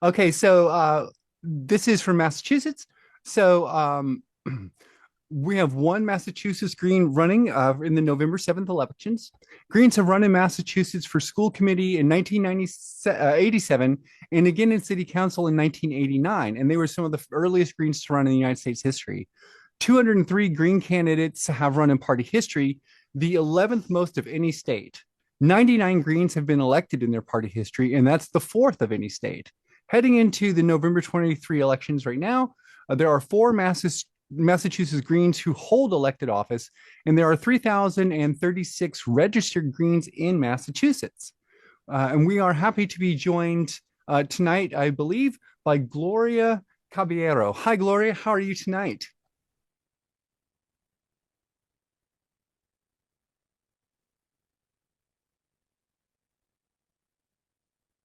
Okay, so this is from Massachusetts. So we have one Massachusetts Green running in the November 7th elections. Greens have run in Massachusetts for school committee in 1987 and again in city council in 1989. And they were some of the earliest Greens to run in the United States history. 203 Green candidates have run in party history, the 11th most of any state. 99 Greens have been elected in their party history, and that's the fourth of any state. Heading into the November 23 elections right now, there are four Massachusetts Greens who hold elected office, and there are 3,036 registered Greens in Massachusetts. And we are happy to be joined tonight, I believe, by Gloria Caballero. Hi, Gloria. How are you tonight?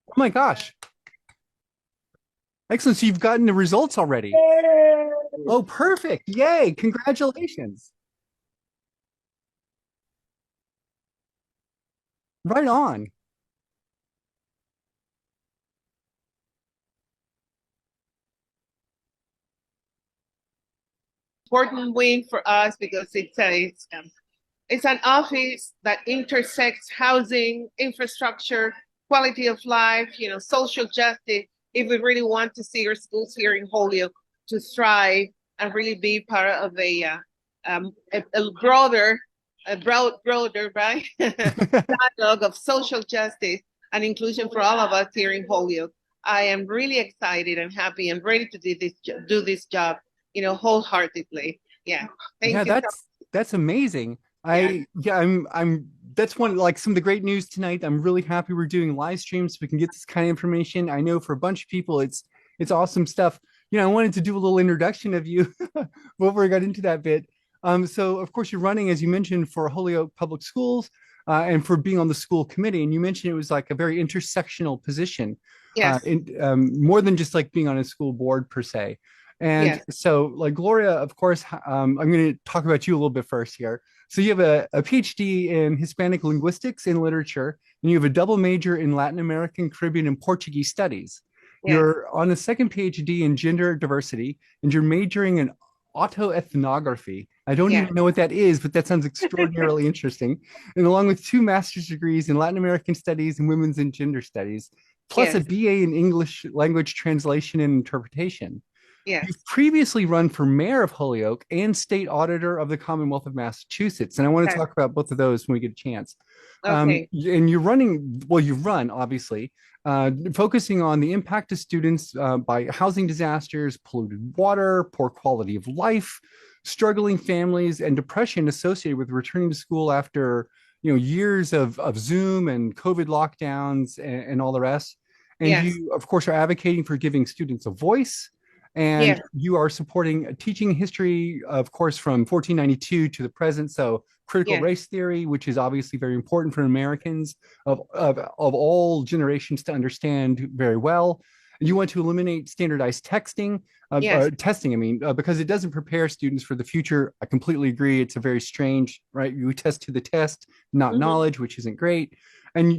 Oh my gosh. Excellent. So you've gotten the results already. Oh, perfect. Yay. Congratulations. Right on. Important win for us because it's an office that intersects housing, infrastructure, quality of life, social justice. If we really want to see our schools here in Holyoke to thrive and really be part of a broader, right, dialogue of social justice and inclusion for all of us here in Holyoke. I am really excited and happy and ready to do this job, wholeheartedly. Yeah. Yeah, Thank you so that's amazing. yeah. I'm that's one like some of the great news tonight. I'm really happy we're doing live streams so we can get this kind of information. I know for a bunch of people it's awesome stuff. I wanted to do a little introduction of you before we got into that bit. So of course you're running, as you mentioned, for Holyoke Public Schools and for being on the school committee. And you mentioned it was like a very intersectional position, Yes. more than just like being on a school board per se. And Yes. so, like Gloria, of course, I'm going to talk about you a little bit first here. So, you have a PhD in Hispanic linguistics and literature, and you have a double major in Latin American, Caribbean, and Portuguese studies. Yes. You're on a second PhD in gender diversity, and you're majoring in autoethnography. I don't Yes. even know what that is, but that sounds extraordinarily interesting. And along with two master's degrees in Latin American studies and women's and gender studies, plus a Yes. BA in English language translation and interpretation. Yes. You've previously run for mayor of Holyoke and state auditor of the Commonwealth of Massachusetts. And I want to Yes. talk about both of those when we get a chance. Okay. And you're running, well, you run obviously, focusing on the impact of students by housing disasters, polluted water, poor quality of life, struggling families, and depression associated with returning to school after years of Zoom and COVID lockdowns and all the rest. And Yes. you, of course, are advocating for giving students a voice, and Yes. you are supporting teaching history, of course, from 1492 to the present. So critical Yes. race theory, which is obviously very important for Americans of all generations to understand very well. You want to eliminate standardized Yes. testing, I mean, because it doesn't prepare students for the future. I completely agree. It's a very strange, right? You test to the test, not Hmm. knowledge, which isn't great. And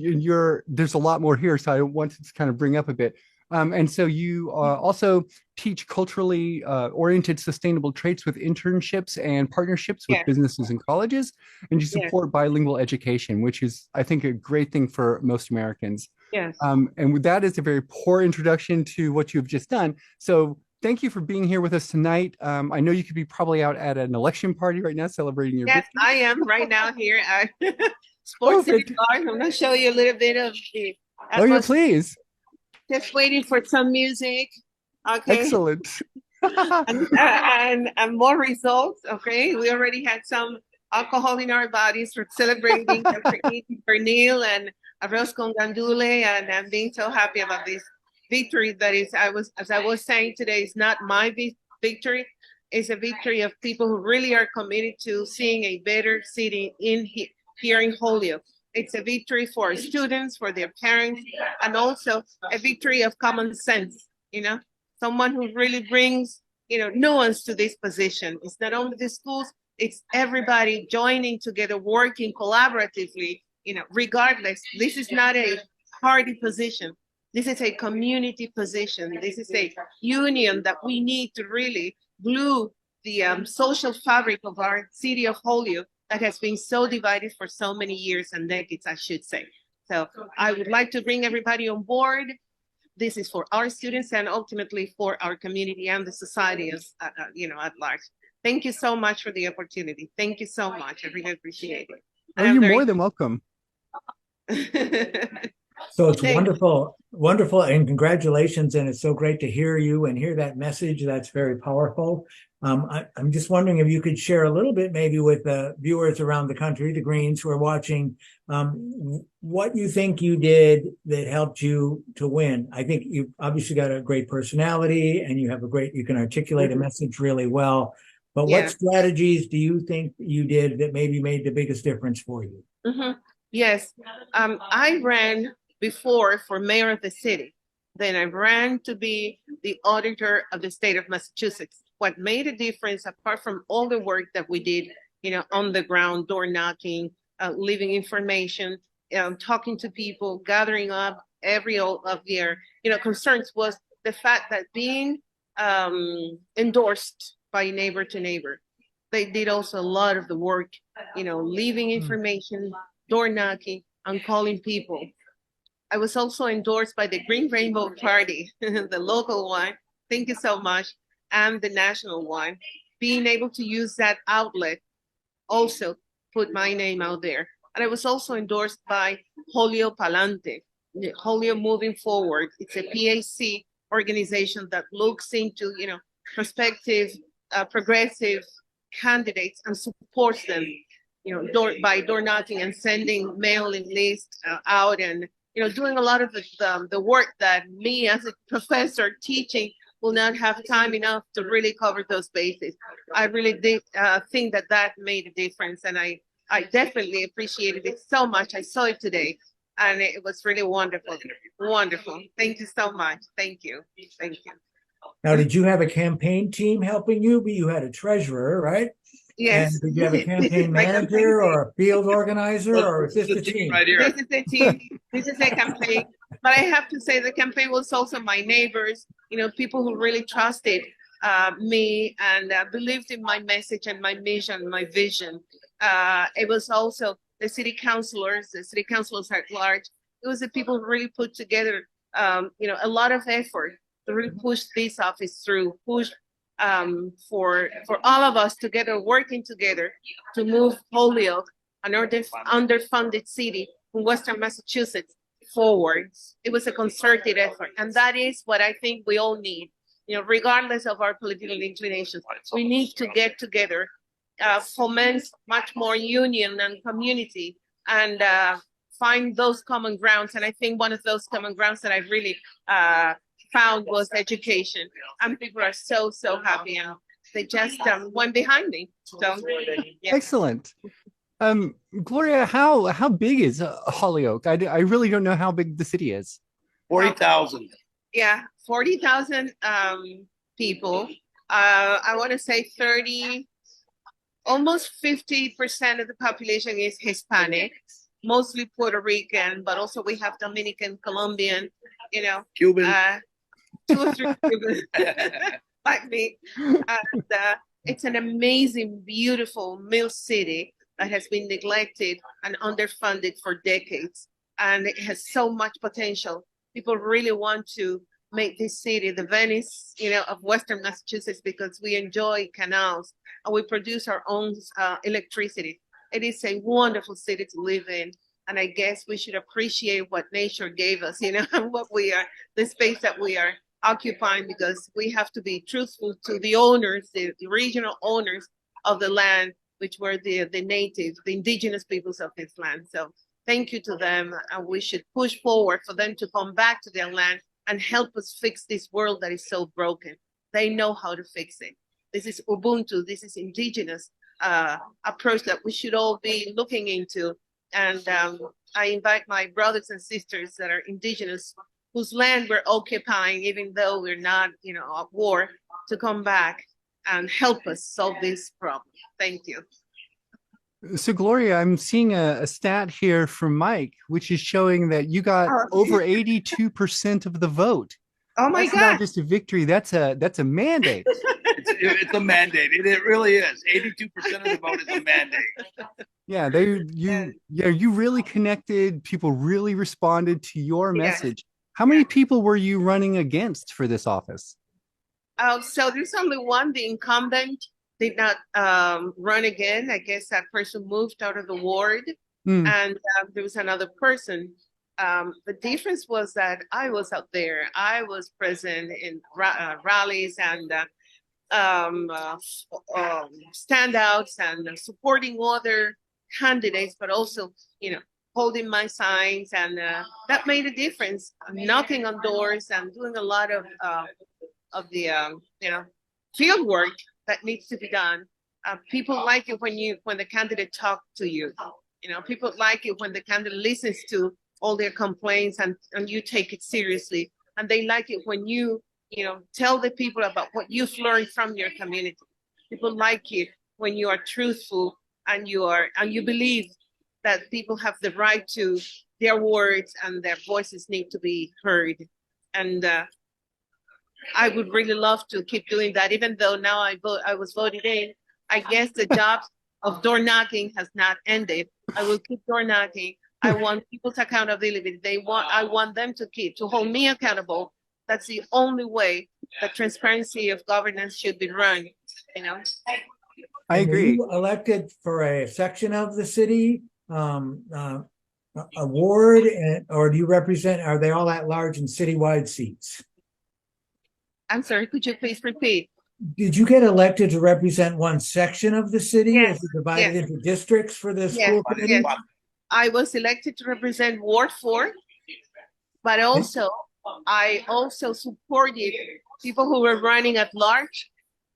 there's a lot more here. So I want to kind of bring up a bit. And so you also teach culturally oriented sustainable traits with internships and partnerships with Yes. businesses and colleges, and you Yes. support bilingual education, which is, I think, a great thing for most Americans. Yes. And with that is a very poor introduction to what you've just done. So thank you for being here with us tonight. I know you could be probably out at an election party right now celebrating your Yes, victory. I am right now here at Oh, Sports City Park. I'm gonna show you a little bit of the oh yeah, atmosphere. please. Just waiting for some music. Okay. Excellent. And more results. Okay. We already had some alcohol in our bodies for celebrating and for eating pernil and arroz con gandule. And I'm being so happy about this victory that is, as I was saying today, it's not my victory. It's a victory of people who really are committed to seeing a better city here in Holyoke. It's a victory for students, for their parents, and also a victory of common sense, someone who really brings, nuance to this position. It's not only the schools, it's everybody joining together, working collaboratively, regardless. This is not a party position. This is a community position. This is a union that we need to really glue the social fabric of our city of Holyoke that has been so divided for so many years and decades, I should say. So I would like to bring everybody on board. This is for our students and ultimately for our community and the society as, at large. Thank you so much for the opportunity. Thank you so much. I really appreciate it. Oh, you're more than welcome. So it's wonderful, wonderful, and congratulations. And it's so great to hear you and hear that message. That's very powerful. I'm just wondering if you could share a little bit, maybe with the viewers around the country, the Greens who are watching, what you think you did that helped you to win. I think you've obviously got a great personality and you have you can articulate a message really well. But what strategies do you think you did that maybe made the biggest difference for you? Yes, I ran before for mayor of the city. Then I ran to be the auditor of the state of Massachusetts. What made a difference, apart from all the work that we did, on the ground, door knocking, leaving information, talking to people, gathering up every of their, concerns, was the fact that being endorsed by neighbor to neighbor. They did also a lot of the work, leaving information, door knocking, and calling people. I was also endorsed by the Green Rainbow Party, the local one. Thank you so much. And the national one. Being able to use that outlet also put my name out there. And I was also endorsed by Holyoke Palante, Holyoke Moving Forward. It's a PAC organization that looks into, prospective, progressive candidates and supports them, door knocking and sending mailing lists out and, doing a lot of the work that me as a professor teaching will not have time enough to really cover those bases. I really did think that made a difference, and I definitely appreciated it so much. I saw it today, and it was really wonderful. Wonderful. Thank you so much. Thank you. Thank you. Now, did you have a campaign team helping you? But you had a treasurer, right? Yes. And did you have a campaign manager or a field organizer, or is this the team? Right here. This is the team. This is a campaign. But I have to say the campaign was also my neighbors, people who really trusted me and believed in my message and my mission, my vision. It was also the city councilors at large. It was the people who really put together, a lot of effort to really push this office through, push for all of us together, working together to move Holyoke, an underfunded city in Western Massachusetts, forward. It was a concerted effort, and that is what I think we all need. Regardless of our political inclinations, we need to get together, foment much more union and community, and find those common grounds. And I think one of those common grounds that I really found was education, and people are so happy, and they just went behind me. So Excellent. Gloria, how big is Holyoke? I really don't know how big the city is. 40,000. Yeah, 40,000 people. I want to say 30, almost 50% of the population is Hispanic, mostly Puerto Rican, but also we have Dominican, Colombian, Cuban. 2 or 3 Cubans like me. And it's an amazing, beautiful mill city that has been neglected and underfunded for decades. And it has so much potential. People really want to make this city the Venice, of Western Massachusetts, because we enjoy canals and we produce our own electricity. It is a wonderful city to live in. And I guess we should appreciate what nature gave us, and what we are, the space that we are occupying, because we have to be truthful to the owners, the regional owners of the land, which were the natives, the indigenous peoples of this land. So thank you to them. And we should push forward for them to come back to their land and help us fix this world that is so broken. They know how to fix it. This is Ubuntu. This is indigenous approach that we should all be looking into. And I invite my brothers and sisters that are indigenous, whose land we're occupying, even though we're not, at war, to come back and help us solve this problem. Thank you. So, Gloria, I'm seeing a stat here from Mike, which is showing that you got Oh, over 82% of the vote. oh my That's not God. just a victory, that's a mandate. It's a mandate. It really is. 82% of the vote is a mandate. Yeah, And you really connected. People really responded to your yeah, message. How yeah. many people were you running against for this office? So there's only one, the incumbent did not run again. I guess that person moved out of the ward, Hmm. and there was another person. The difference was that I was out there. I was present in rallies and standouts and supporting other candidates, but also, holding my signs, and that made a difference. Knocking on doors and doing a lot of the field work that needs to be done. People like it when the candidate talks to you. People like it when the candidate listens to all their complaints, and you take it seriously. And they like it when you tell the people about what you've learned from your community. People like it when you are truthful, and you believe that people have the right to their words, and their voices need to be heard. And I would really love to keep doing that, even though now I was voted in. I guess the job of door knocking has not ended. I will keep door knocking. I want people's accountability. I want them to hold me accountable. That's the only way that transparency of governance should be run, you know. I And were agree. you elected for a section of the city, a ward, or do you represent, are they all at large and citywide seats? I'm sorry, could you please repeat? Did you get elected to represent one section of the city? Yes, Is it divided yes. into districts for the Yes, school committee? yes. I was elected to represent Ward 4, but also I also supported people who were running at large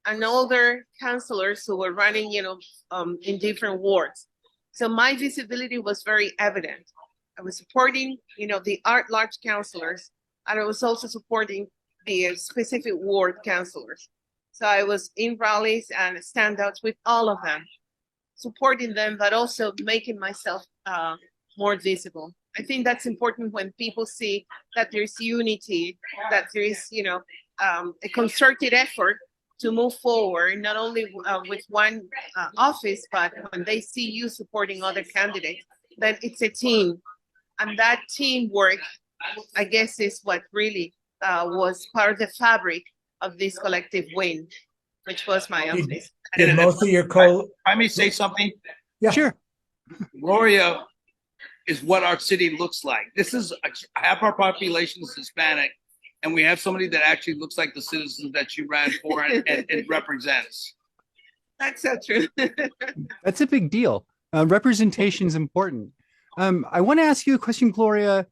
and older councilors who were running, in different wards. So my visibility was very evident. I was supporting, the at-large councilors, and I was also supporting the specific ward councilors. So I was in rallies and standouts with all of them, supporting them, but also making myself more visible. I think that's important when people see that there's unity, that there is, a concerted effort to move forward, not only with one office, but when they see you supporting other candidates, then it's a team. And that teamwork, I guess, is what really was part of the fabric of this collective win, which was my office. Did most of your I may say something. Yeah. Sure. Gloria is what our city looks like. Half our population is Hispanic, and we have somebody that actually looks like the citizens that you ran for and represents. That's so true. That's a big deal. Representation is important. I want to ask you a question, Gloria.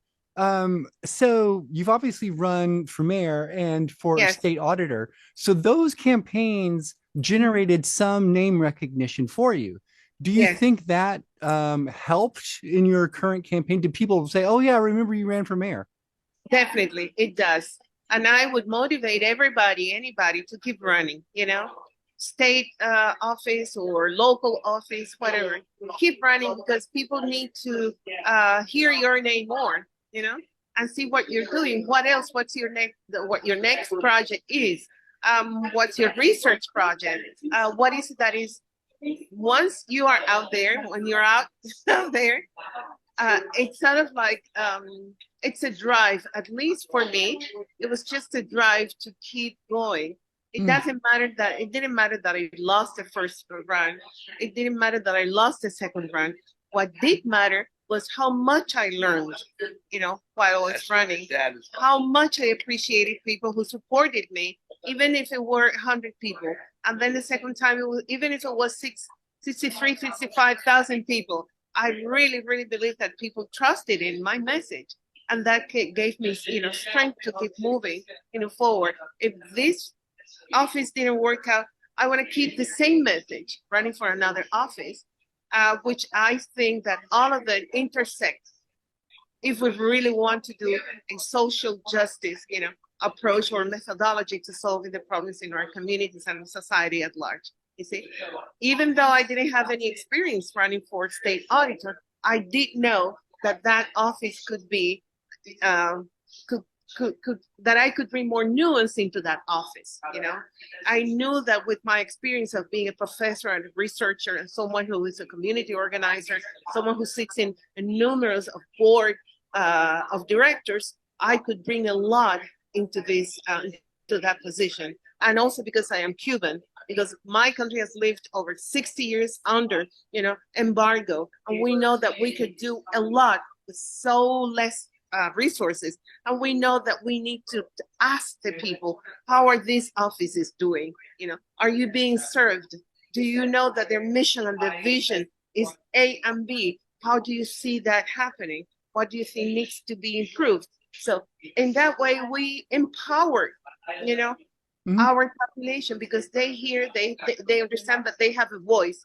So you've obviously run for mayor and for Yes. state auditor. So those campaigns generated some name recognition for you. Do you Yes. think that helped in your current campaign? Did people say, "Oh yeah, I remember you ran for mayor"? Definitely, it does. And I would motivate anybody to keep running, state office or local office, whatever. Keep running, because people need to hear your name more, and see what you're doing. What else? What your next project is? What's your research project? What is it that is, once you are out there, when you're out there, it's sort of like, it's a drive. At least for me, it was just a drive to keep going. It didn't matter that I lost the first run. It didn't matter that I lost the second run. What did matter was how much I learned, while I was running. How much I appreciated people who supported me, even if it were 100 people. And then the second time, even if it was 55,000 people, I really, really believe that people trusted in my message. And that gave me, strength to keep moving, forward. If this office didn't work out, I want to keep the same message running for another office, which I think that all of them intersect if we really want to do a social justice, approach or methodology to solving the problems in our communities and society at large. You see, even though I didn't have any experience running for state auditor, I did know that that office could be, could that I could bring more nuance into that office. You know, I knew that with my experience of being a professor and a researcher and someone who is a community organizer, someone who sits in numerous of board of directors, I could bring a lot into this to that position. And also because I am Cuban, because my country has lived over 60 years under, embargo, and we know that we could do a lot with so less resources. And we know that we need to ask the people, how are these offices doing? Are you being served? Do you know that their mission and their vision is A and B? How do you see that happening? What do you think needs to be improved? So in that way, we empower, our population, because they hear, they understand that they have a voice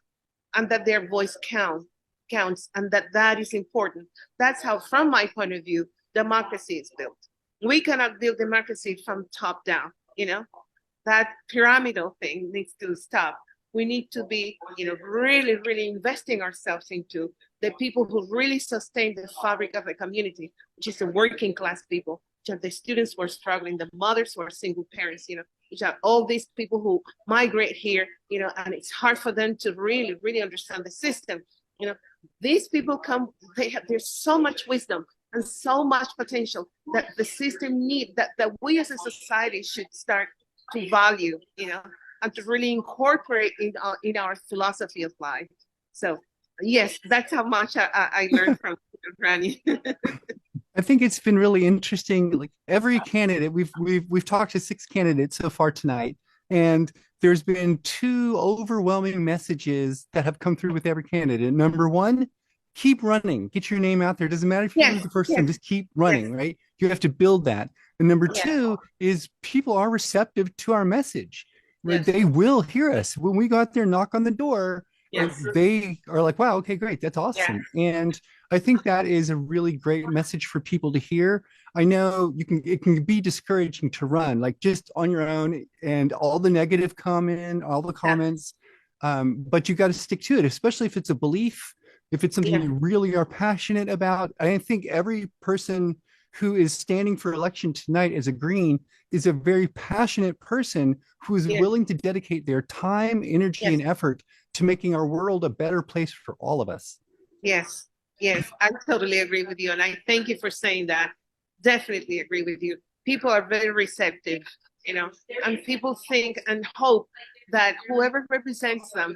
and that their voice counts, and that is important. That's how, from my point of view, democracy is built. We cannot build democracy from top down. That pyramidal thing needs to stop. We need to be, really, really investing ourselves into the people who really sustain the fabric of the community, which is the working class people, which are the students who are struggling, the mothers who are single parents, which are all these people who migrate here, and it's hard for them to really, really understand the system. These people come, there's so much wisdom and so much potential that the system that we as a society should start to value, and to really incorporate in our philosophy of life. So yes, that's how much I learned from Granny. I think it's been really interesting. Like every candidate, we've talked to 6 candidates so far tonight, and there's been 2 overwhelming messages that have come through with every candidate. Number 1, keep running, get your name out there. It doesn't matter if you lose the first time, just keep running, right? You have to build that. And number 2 is people are receptive to our message. Right? They will hear us when we go out there, knock on the door. They are like, wow, okay, great, that's awesome. And I think that is a really great message for people to hear. I know it can be discouraging to run like just on your own, and all the negative all the comments, but you got to stick to it, especially if it's a belief, if it's something you really are passionate about. I think every person who is standing for election tonight as a Green is a very passionate person who is willing to dedicate their time, energy, and effort to making our world a better place for all of us. Yes, I totally agree with you. And I thank you for saying that. Definitely agree with you. People are very receptive, and people think and hope that whoever represents them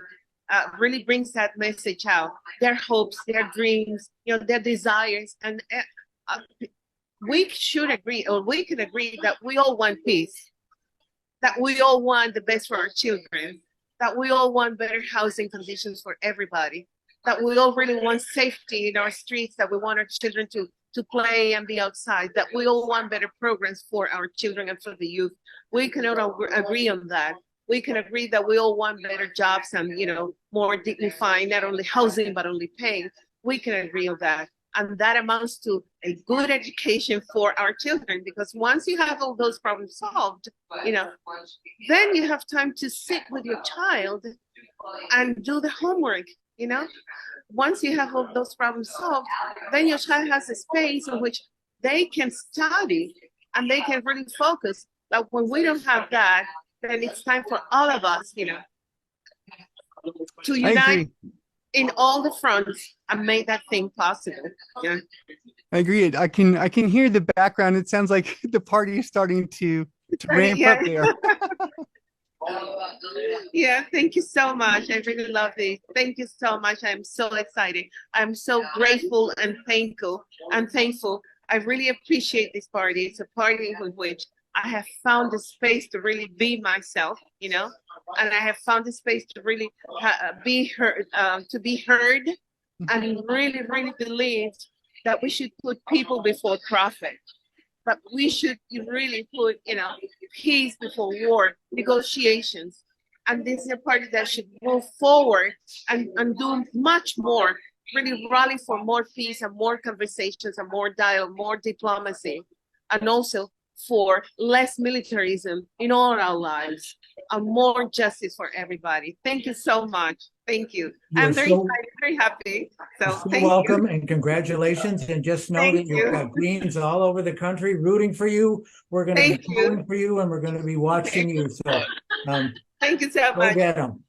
really brings that message out, their hopes, their dreams, their desires. And we should agree, or we can agree, that we all want peace, that we all want the best for our children, that we all want better housing conditions for everybody, that we all really want safety in our streets, that we want our children to play and be outside, that we all want better programs for our children and for the youth. We cannot agree on that. We can agree that we all want better jobs and, more dignifying, not only housing, but only paying. We can agree on that. And that amounts to a good education for our children, because once you have all those problems solved, then you have time to sit with your child and do the homework, Once you have all those problems solved, then your child has a space in which they can study and they can really focus. But when we don't have that, then it's time for all of us, to unite in all the fronts and make that thing possible. I agree. I can hear the background. It sounds like the party is starting to ramp up there. Thank you so much. I really love this. Thank you so much. I'm so excited. I'm so grateful and thankful. I really appreciate this party. It's a party in which I have found the space to really be myself, and I have found the space to really be heard, and really, really believe that we should put people before profit. But we should really put, peace before war, negotiations. And this is a party that should move forward and do much more, really rally for more peace and more conversations and more dialogue, more diplomacy, and also for less militarism in all our lives, and more justice for everybody. Thank you so much. Thank you. You're I'm very so- excited, very happy. So You're thank welcome you. and congratulations. And just know Thank that you've you. got Greens all over the country rooting for you. We're going to Thank be you. rooting for you and we're going to be watching you. So Thank you so go much. get them.